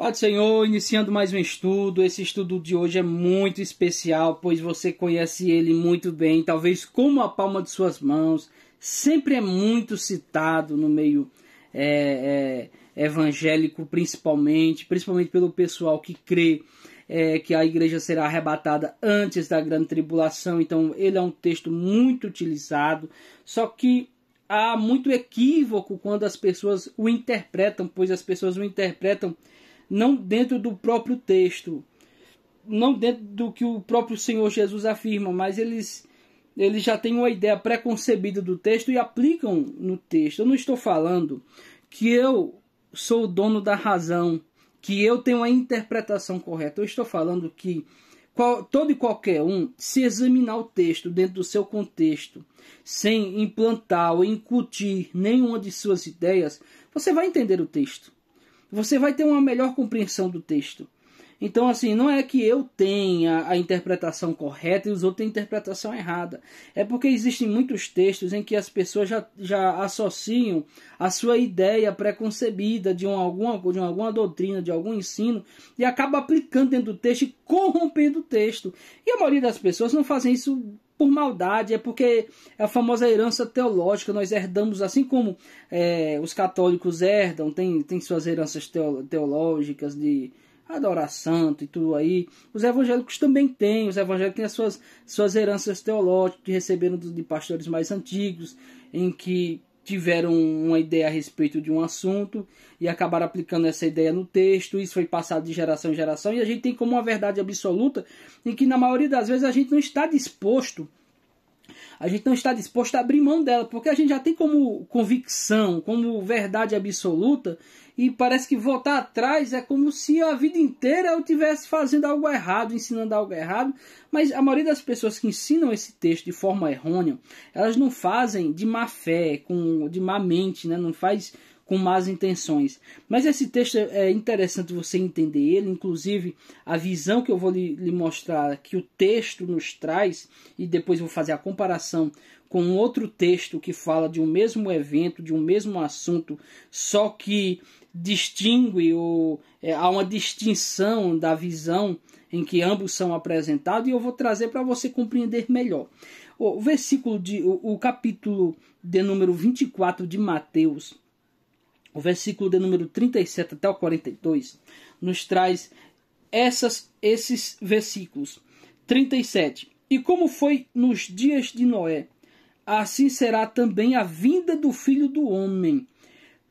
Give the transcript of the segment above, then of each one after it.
Paz do Senhor, iniciando mais um estudo. Esse estudo de hoje é muito especial, pois você conhece ele muito bem, talvez como a palma de suas mãos. Sempre é muito citado no meio evangélico, principalmente pelo pessoal que crê que a igreja será arrebatada antes da grande tribulação. Então ele é um texto muito utilizado, só que há muito equívoco quando as pessoas o interpretam, pois as pessoas o interpretam não dentro do próprio texto, não dentro do que o próprio Senhor Jesus afirma, mas eles já têm uma ideia preconcebida do texto e aplicam no texto. Eu não estou falando que eu sou o dono da razão, que eu tenho a interpretação correta. Eu estou falando que todo e qualquer um, se examinar o texto dentro do seu contexto, sem implantar ou incutir nenhuma de suas ideias, você vai entender o texto. Você vai ter uma melhor compreensão do texto. Então, assim, não é que eu tenha a interpretação correta e os outros têm a interpretação errada. É porque existem muitos textos em que as pessoas já associam a sua ideia preconcebida de alguma doutrina, de algum ensino, e acaba aplicando dentro do texto e corrompendo o texto. E a maioria das pessoas não fazem isso por maldade, é porque é a famosa herança teológica. Nós herdamos, assim como os católicos herdam, tem suas heranças teológicas de adorar santo e tudo aí. Os evangélicos também têm. Os evangélicos têm as suas heranças teológicas que receberam de pastores mais antigos, em que tiveram uma ideia a respeito de um assunto e acabaram aplicando essa ideia no texto. Isso foi passado de geração em geração e a gente tem como uma verdade absoluta em que na maioria das vezes a gente não está disposto a abrir mão dela, porque a gente já tem como convicção, como verdade absoluta, e parece que voltar atrás é como se a vida inteira eu estivesse fazendo algo errado, ensinando algo errado. Mas a maioria das pessoas que ensinam esse texto de forma errônea, elas não fazem de má fé, de má mente, né? Não faz com más intenções. Mas esse texto é interessante você entender ele, inclusive a visão que eu vou lhe mostrar, que o texto nos traz, e depois vou fazer a comparação com outro texto que fala de um mesmo evento, de um mesmo assunto, só que há uma distinção da visão em que ambos são apresentados, e eu vou trazer para você compreender melhor. O capítulo de número 24 de Mateus, o versículo de número 37 até o 42, nos traz esses versículos. 37. E como foi nos dias de Noé, assim será também a vinda do Filho do Homem.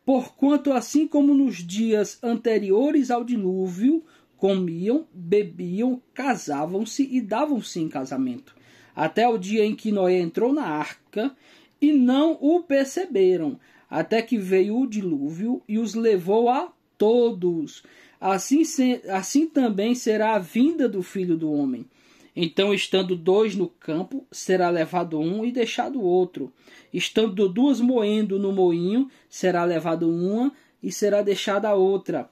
Porquanto assim como nos dias anteriores ao dilúvio, comiam, bebiam, casavam-se e davam-se em casamento, até o dia em que Noé entrou na arca, e não o perceberam, até que veio o dilúvio e os levou a todos. Assim também será a vinda do Filho do Homem. Então, estando dois no campo, será levado um e deixado o outro. Estando duas moendo no moinho, será levado uma e será deixada a outra.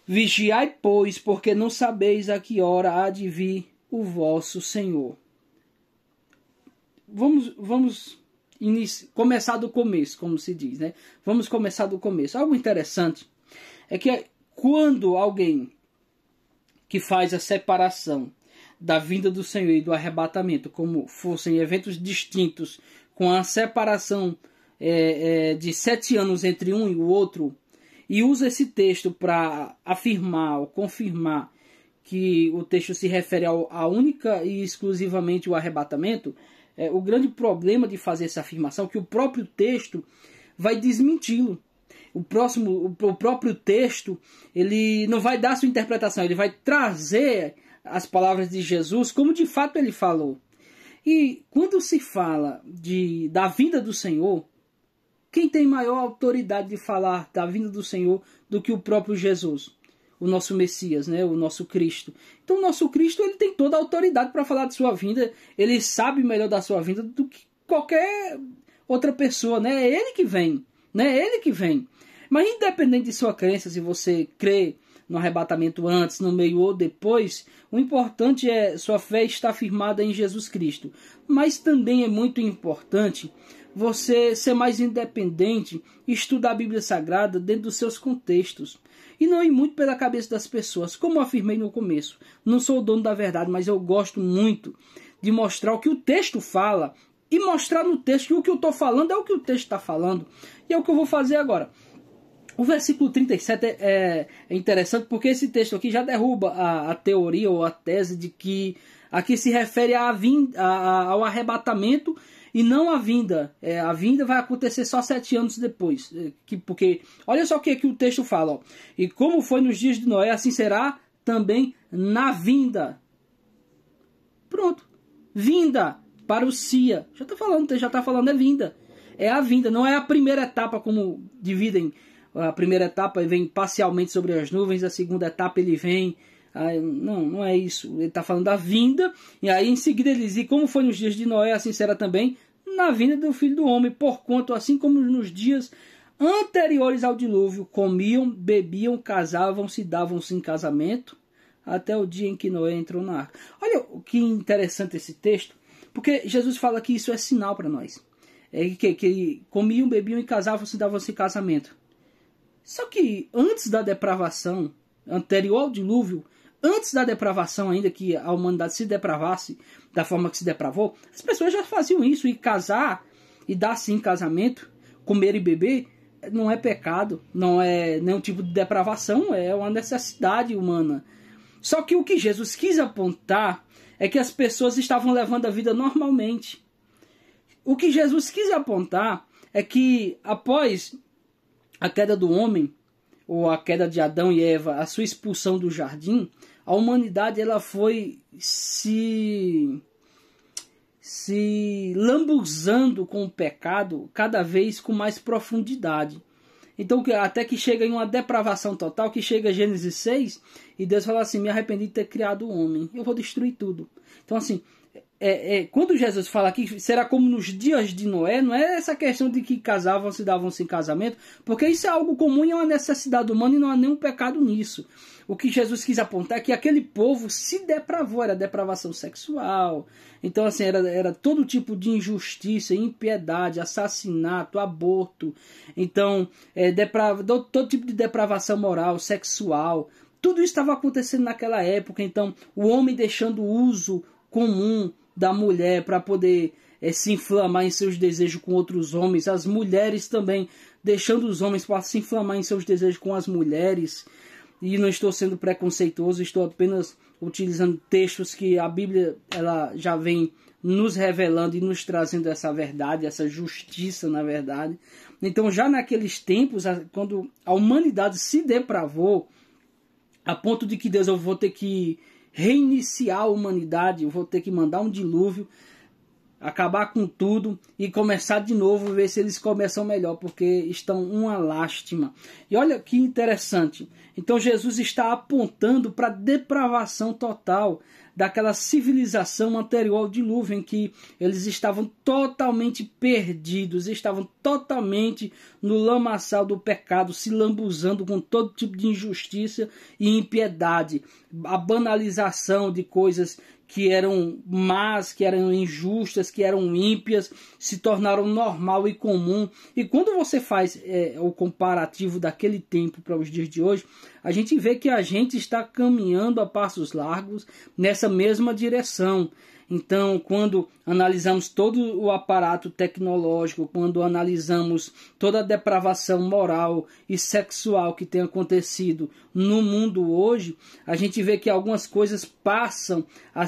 Vigiai, pois, porque não sabeis a que hora há de vir o vosso Senhor. Vamos começar do começo, como se diz, né? Vamos começar do começo. Algo interessante é que quando alguém que faz a separação da vinda do Senhor e do arrebatamento, como fossem eventos distintos, com a separação de 7 anos entre um e o outro, e usa esse texto para afirmar ou confirmar que o texto se refere a única e exclusivamente o arrebatamento, o grande problema de fazer essa afirmação é que o próprio texto vai desmenti-lo. O próprio texto ele não vai dar sua interpretação, ele vai trazer as palavras de Jesus como de fato ele falou. E quando se fala da vinda do Senhor, quem tem maior autoridade de falar da vinda do Senhor do que o próprio Jesus? O nosso Messias, né? O nosso Cristo. Então o nosso Cristo ele tem toda a autoridade para falar de sua vinda. Ele sabe melhor da sua vinda do que qualquer outra pessoa, né? É ele que vem, né? É ele que vem. Mas independente de sua crença, se você crê no arrebatamento antes, no meio ou depois, o importante é sua fé estar firmada em Jesus Cristo. Mas também é muito importante você ser mais independente e estudar a Bíblia Sagrada dentro dos seus contextos. e não ir muito pela cabeça das pessoas. Como eu afirmei no começo, não sou o dono da verdade, mas eu gosto muito de mostrar o que o texto fala e mostrar no texto que o que eu estou falando é o que o texto está falando. E é o que eu vou fazer agora. O versículo 37 é interessante porque esse texto aqui já derruba a teoria ou a tese de que aqui se refere ao arrebatamento e não à vinda. A vinda vai acontecer só 7 anos depois. Porque olha só o que o texto fala. Ó. E como foi nos dias de Noé, assim será também na vinda. Pronto. Vinda. Parousia. Já está falando é vinda. É a vinda. Não é a primeira etapa como dividem. A primeira etapa ele vem parcialmente sobre as nuvens. A segunda etapa ele vem... Não é isso. Ele está falando da vinda. E aí em seguida ele diz: e como foi nos dias de Noé, assim será também na vinda do Filho do Homem. Porquanto assim como nos dias anteriores ao dilúvio, comiam, bebiam, casavam-se, davam-se em casamento, até o dia em que Noé entrou na arca. Olha que interessante esse texto. Porque Jesus fala que isso é sinal para nós. Que comiam, bebiam e casavam-se, davam-se em casamento. Só que antes da depravação, anterior ao dilúvio, antes da depravação ainda, que a humanidade se depravasse da forma que se depravou, as pessoas já faziam isso. E casar e dar-se em casamento, comer e beber, não é pecado, não é nenhum tipo de depravação, é uma necessidade humana. Só que o que Jesus quis apontar é que as pessoas estavam levando a vida normalmente. O que Jesus quis apontar é que após a queda do homem, ou a queda de Adão e Eva, a sua expulsão do jardim, a humanidade ela foi se lambuzando com o pecado cada vez com mais profundidade. Então, até que chega em uma depravação total, que chega a Gênesis 6, e Deus fala assim: me arrependi de ter criado o homem, eu vou destruir tudo. Então, assim, quando Jesus fala aqui, será como nos dias de Noé, não é essa questão de que casavam-se, davam-se em casamento, porque isso é algo comum e é uma necessidade humana e não há nenhum pecado nisso. O que Jesus quis apontar é que aquele povo se depravou, era depravação sexual. Então, assim, era todo tipo de injustiça, impiedade, assassinato, aborto. Então, todo tipo de depravação moral, sexual. Tudo isso estava acontecendo naquela época. Então, o homem deixando o uso comum da mulher para poder se inflamar em seus desejos com outros homens. As mulheres também deixando os homens para se inflamar em seus desejos com as mulheres. E não estou sendo preconceituoso, estou apenas utilizando textos que a Bíblia ela já vem nos revelando e nos trazendo essa verdade, essa justiça na verdade. Então já naqueles tempos, quando a humanidade se depravou, a ponto de que Deus, eu vou ter que reiniciar a humanidade, eu vou ter que mandar um dilúvio, acabar com tudo e começar de novo, ver se eles começam melhor, porque estão uma lástima. E olha que interessante. Então Jesus está apontando para a depravação total daquela civilização anterior ao dilúvio, em que eles estavam totalmente perdidos, estavam totalmente no lamaçal do pecado, se lambuzando com todo tipo de injustiça e impiedade, a banalização de coisas que eram más, que eram injustas, que eram ímpias, se tornaram normal e comum. E quando você faz o comparativo daquele tempo para os dias de hoje, a gente vê que a gente está caminhando a passos largos nessa mesma direção. Então, quando analisamos todo o aparato tecnológico, quando analisamos toda a depravação moral e sexual que tem acontecido no mundo hoje, a gente vê que algumas coisas passam a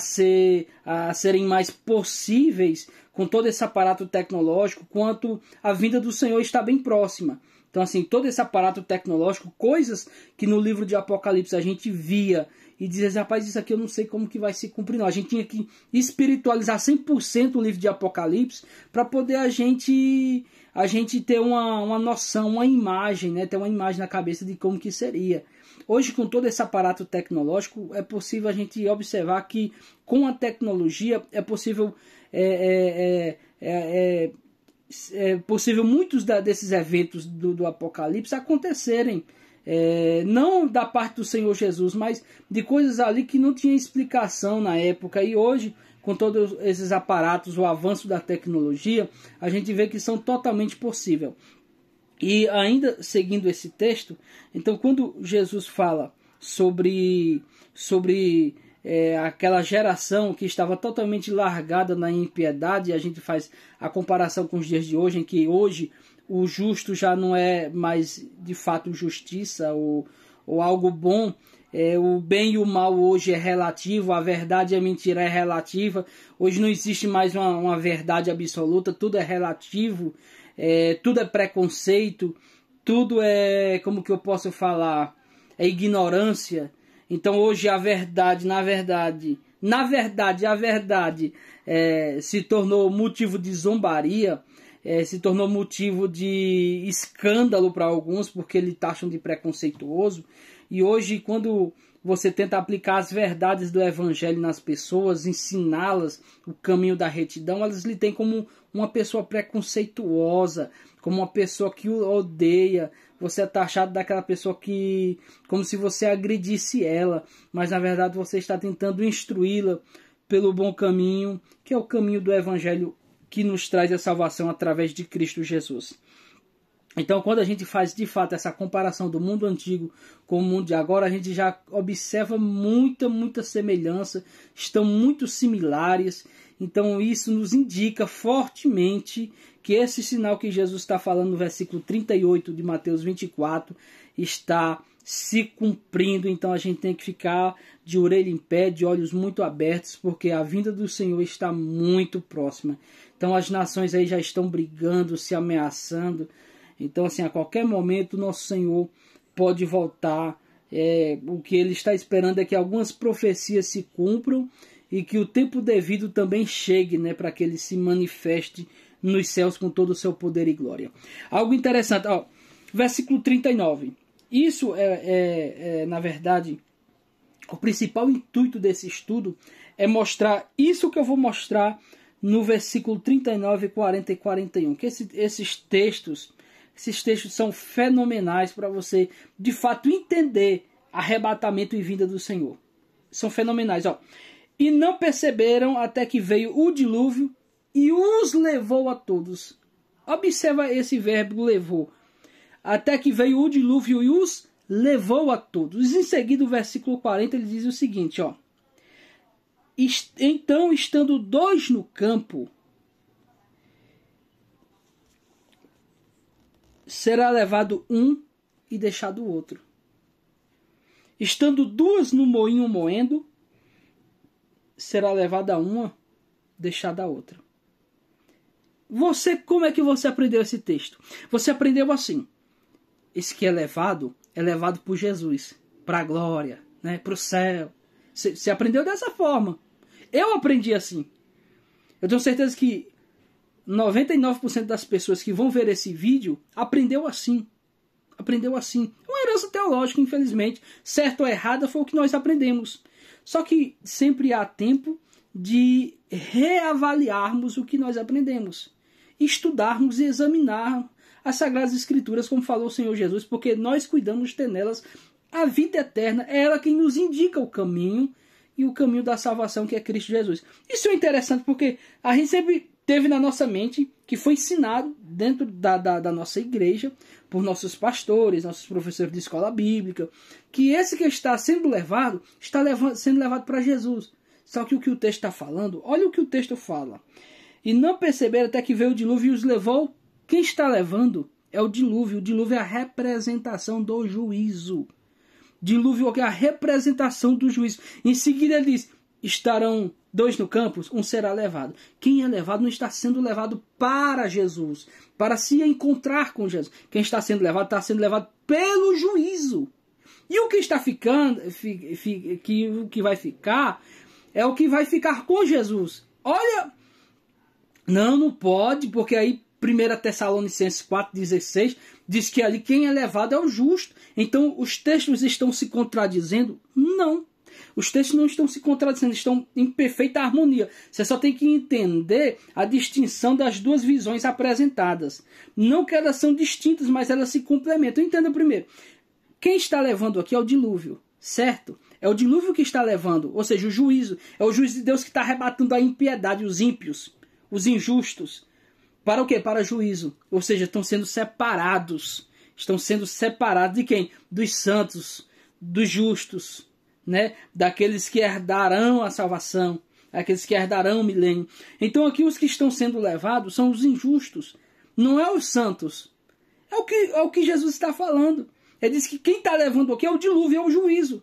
serem mais possíveis com todo esse aparato tecnológico, quanto a vinda do Senhor está bem próxima. Então, assim, todo esse aparato tecnológico, coisas que no livro de Apocalipse a gente via e dizia: rapaz, isso aqui eu não sei como que vai se cumprir não. A gente tinha que espiritualizar 100% o livro de Apocalipse para poder a gente ter uma noção, uma imagem, né? Ter uma imagem na cabeça de como que seria. Hoje, com todo esse aparato tecnológico, é possível a gente observar que com a tecnologia é possível possível muitos desses eventos do Apocalipse acontecerem. Não da parte do Senhor Jesus, mas de coisas ali que não tinha explicação na época. E hoje, com todos esses aparatos, o avanço da tecnologia, a gente vê que são totalmente possíveis. E ainda seguindo esse texto, então quando Jesus fala sobre aquela geração que estava totalmente largada na impiedade, e a gente faz a comparação com os dias de hoje, em que hoje o justo já não é mais de fato justiça ou algo bom. O bem e o mal hoje é relativo, a verdade e a mentira é relativa. Hoje não existe mais uma verdade absoluta, tudo é relativo, tudo é preconceito, tudo é, como que eu posso falar, é ignorância. Então hoje a verdade, a verdade se tornou motivo de zombaria, se tornou motivo de escândalo para alguns, porque eles taxam de preconceituoso. E hoje, quando você tenta aplicar as verdades do Evangelho nas pessoas, ensiná-las o caminho da retidão, elas lhe têm como uma pessoa preconceituosa, como uma pessoa que o odeia. Você é taxado daquela pessoa que, como se você agredisse ela, mas na verdade você está tentando instruí-la pelo bom caminho, que é o caminho do Evangelho que nos traz a salvação através de Cristo Jesus. Então, quando a gente faz de fato essa comparação do mundo antigo com o mundo de agora, a gente já observa muita semelhança, estão muito similares. Então, isso nos indica fortemente que esse sinal que Jesus está falando no versículo 38 de Mateus 24 está se cumprindo. Então, a gente tem que ficar de orelha em pé, de olhos muito abertos, porque a vinda do Senhor está muito próxima. Então, as nações aí já estão brigando, se ameaçando. Então, assim, a qualquer momento, nosso Senhor pode voltar. O que ele está esperando é que algumas profecias se cumpram e que o tempo devido também chegue, né, para que ele se manifeste nos céus com todo o seu poder e glória. Algo interessante, versículo 39. Isso na verdade, o principal intuito desse estudo é mostrar isso que eu vou mostrar no versículo 39, 40 e 41. Que esses textos são fenomenais para você, de fato, entender arrebatamento e vinda do Senhor. São fenomenais. E não perceberam até que veio o dilúvio e os levou a todos. Observa esse verbo levou. Até que veio o dilúvio e os levou a todos. Em seguida, o versículo 40, ele diz o seguinte, Então, estando dois no campo, será levado um e deixado o outro. Estando duas no moinho moendo, será levada uma, deixada a outra. Como é que você aprendeu esse texto? Você aprendeu assim. Esse que é levado por Jesus, para a glória, né, para o céu. Você aprendeu dessa forma. Eu aprendi assim. Eu tenho certeza que 99% das pessoas que vão ver esse vídeo aprendeu assim. Aprendeu assim. É uma herança teológica, infelizmente. Certo ou errada foi o que nós aprendemos. Só que sempre há tempo de reavaliarmos o que nós aprendemos. Estudarmos e examinar as Sagradas Escrituras, como falou o Senhor Jesus, porque nós cuidamos de ter nelas a vida eterna. É ela quem nos indica o caminho e o caminho da salvação, que é Cristo Jesus. Isso é interessante porque a gente sempre teve na nossa mente, que foi ensinado dentro da nossa igreja, por nossos pastores, nossos professores de escola bíblica, que esse que está sendo levado, sendo levado para Jesus. Só que o que o texto está falando, olha o que o texto fala. E não perceberam até que veio o dilúvio e os levou. Quem está levando é o dilúvio. O dilúvio é a representação do juízo. Dilúvio é a representação do juízo. Em seguida ele diz, estarão dois no campo, um será levado. Quem é levado não está sendo levado para Jesus, para se encontrar com Jesus. Quem está sendo levado pelo juízo. E o que está ficando, o que vai ficar, é o que vai ficar com Jesus. Olha, não pode, porque aí 1 Tessalonicenses 4,16 diz que ali quem é levado é o justo. Então os textos estão se contradizendo? Não. Os textos não estão se contradizendo, estão em perfeita harmonia. Você só tem que entender a distinção das duas visões apresentadas. Não que elas são distintas, mas elas se complementam. Entenda primeiro. Quem está levando aqui é o dilúvio, certo? É o dilúvio que está levando, ou seja, o juízo. É o juízo de Deus que está arrebatando a impiedade, os ímpios, os injustos. Para o quê? Para juízo. Ou seja, estão sendo separados. Estão sendo separados de quem? Dos santos, dos justos, né? Daqueles que herdarão a salvação, aqueles que herdarão o milênio. Então aqui os que estão sendo levados são os injustos, não é os santos. É o que Jesus está falando. Ele diz que quem está levando aqui é o dilúvio, é o juízo.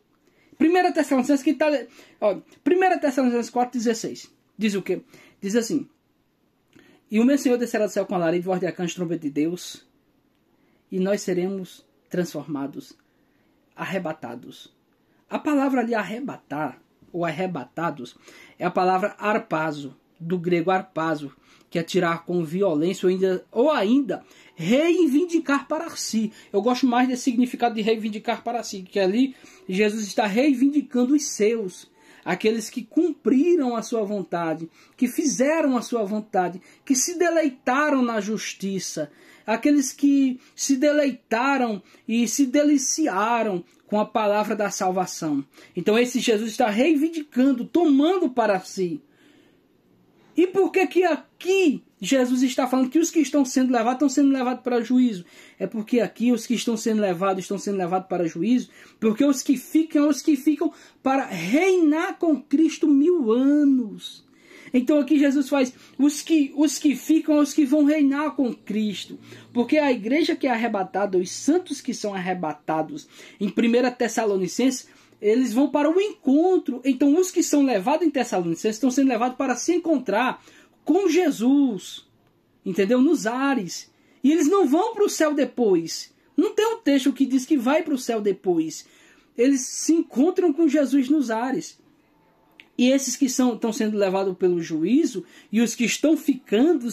1 Tessalonicenses 4,16 diz o quê? Diz assim: e o meu Senhor descerá do céu com alarido, voz de arcanjo, trombeta de Deus, e nós seremos transformados, arrebatados. A palavra ali arrebatar, ou arrebatados, é a palavra arpazo, do grego arpazo, que é tirar com violência ou ainda reivindicar para si. Eu gosto mais desse significado de reivindicar para si, que ali Jesus está reivindicando os seus, aqueles que cumpriram a sua vontade, que fizeram a sua vontade, que se deleitaram na justiça, aqueles que se deleitaram e se deliciaram com a palavra da salvação. Então esse Jesus está reivindicando, tomando para si. E por que aqui Jesus está falando que os que estão sendo levados para juízo? É porque aqui os que estão sendo levados para juízo, porque os que ficam para reinar com Cristo 1000 anos. Então aqui Jesus faz os que ficam, os que vão reinar com Cristo. Porque a igreja que é arrebatada, os santos que são arrebatados, em 1 Tessalonicenses, eles vão para o encontro. Então os que são levados em Tessalonicenses estão sendo levados para se encontrar com Jesus, entendeu? Nos ares. E eles não vão para o céu depois. Não tem um texto que diz que vai para o céu depois. Eles se encontram com Jesus nos ares. E esses que estão sendo levados pelo juízo, e os que estão ficando,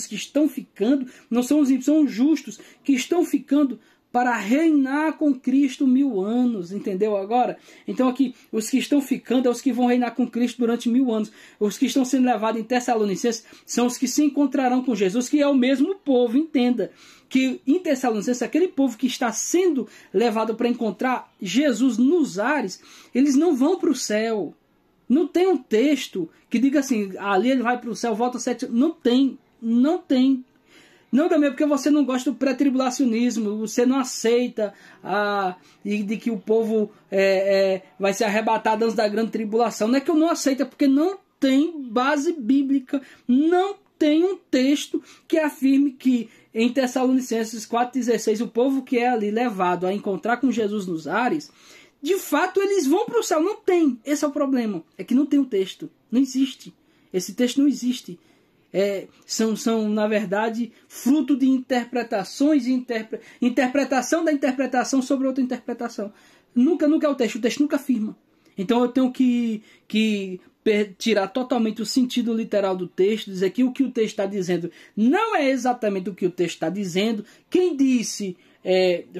não são os ímpios, são os justos, que estão ficando para reinar com Cristo 1000 anos, entendeu agora? Então aqui, os que estão ficando é os que vão reinar com Cristo durante 1000 anos. Os que estão sendo levados em Tessalonicenses são os que se encontrarão com Jesus, que é o mesmo povo, entenda. Que em Tessalonicenses, aquele povo que está sendo levado para encontrar Jesus nos ares, eles não vão para o céu. Não tem um texto que diga assim, ali ele vai para o céu, volta 7 anos. Não tem. Não também porque você não gosta do pré-tribulacionismo, você não aceita de que o povo vai ser arrebatado antes da grande tribulação. Não é que eu não aceito, é porque não tem base bíblica, não tem um texto que afirme que em Tessalonicenses 4,16 o povo que é ali levado a encontrar com Jesus nos ares, de fato eles vão para o céu. Não tem, esse é o problema, é que não tem o texto, não existe, esse texto não existe. São, na verdade, fruto de interpretações, interpretação da interpretação sobre outra interpretação. Nunca é o texto nunca afirma. Então eu tenho que tirar totalmente o sentido literal do texto, dizer que o que o texto está dizendo não é exatamente o que o texto está dizendo. Quem disse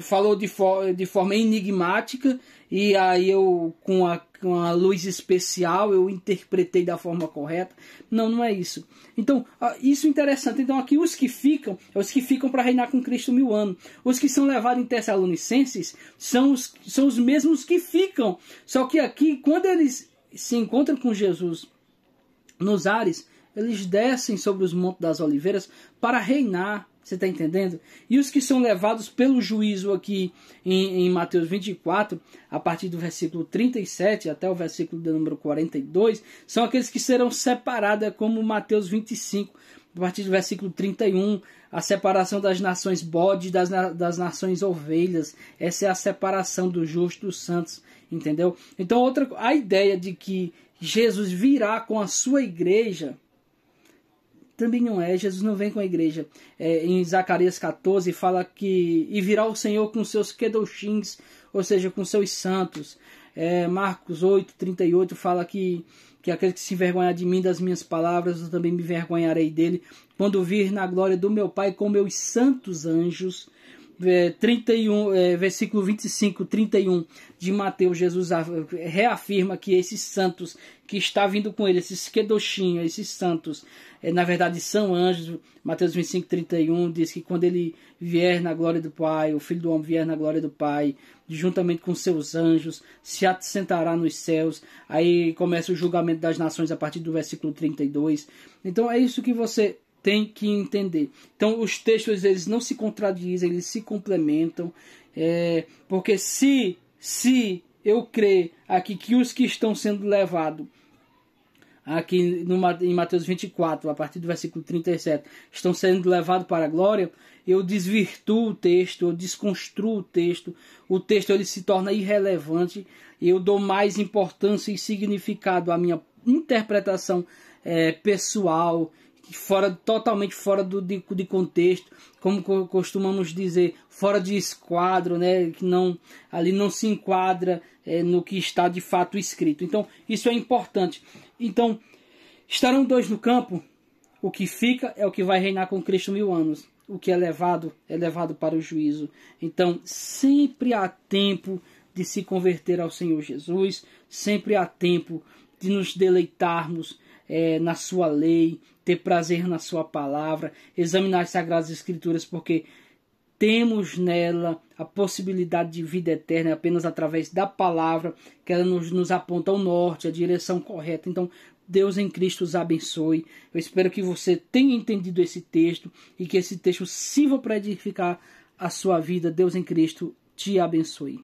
falou de forma enigmática, e aí eu, com a luz especial, eu interpretei da forma correta. Não é isso. Então, isso é interessante. Então, aqui os que ficam para reinar com Cristo 1000 anos. Os que são levados em Tessalonicenses são os mesmos que ficam. Só que aqui, quando eles se encontram com Jesus nos ares, eles descem sobre os Montes das Oliveiras para reinar. Você está entendendo? E os que são levados pelo juízo aqui em Mateus 24, a partir do versículo 37 até o versículo de número 42, são aqueles que serão separados, como Mateus 25, a partir do versículo 31, a separação das nações bodes, das nações ovelhas. Essa é a separação dos justos dos santos, entendeu? Então a ideia de que Jesus virá com a sua igreja também não é. Jesus não vem com a igreja. Em Zacarias 14 fala que e virá o Senhor com seus kedoshins, ou seja, com seus santos. Marcos 8:38 fala que aquele que se envergonhar de mim, das minhas palavras, eu também me envergonharei dele, quando vir na glória do meu Pai com meus santos anjos. Versículo 25-31 de Mateus, Jesus reafirma que esses santos que está vindo com ele, esses kedoshim, esses santos, na verdade são anjos. Mateus 25-31 diz que quando ele vier na glória do Pai, o Filho do Homem vier na glória do Pai, juntamente com seus anjos, se assentará nos céus. Aí começa o julgamento das nações a partir do versículo 32. Então é isso que você tem que entender. Então, os textos eles não se contradizem, eles se complementam, porque se eu crer aqui que os que estão sendo levados, aqui em Mateus 24, a partir do versículo 37, estão sendo levados para a glória, eu desvirtuo o texto, eu desconstruo o texto ele se torna irrelevante, eu dou mais importância e significado à minha interpretação pessoal, totalmente fora de contexto, como costumamos dizer, fora de esquadro, né, que ali não se enquadra no que está de fato escrito. Então, isso é importante. Então, estarão dois no campo, o que fica é o que vai reinar com Cristo 1000 anos. O que é levado para o juízo. Então, sempre há tempo de se converter ao Senhor Jesus, sempre há tempo de nos deleitarmos na sua lei, ter prazer na sua palavra, examinar as Sagradas Escrituras, porque temos nela a possibilidade de vida eterna apenas através da palavra, que ela nos aponta ao norte, a direção correta. Então, Deus em Cristo os abençoe. Eu espero que você tenha entendido esse texto e que esse texto sirva para edificar a sua vida. Deus em Cristo te abençoe.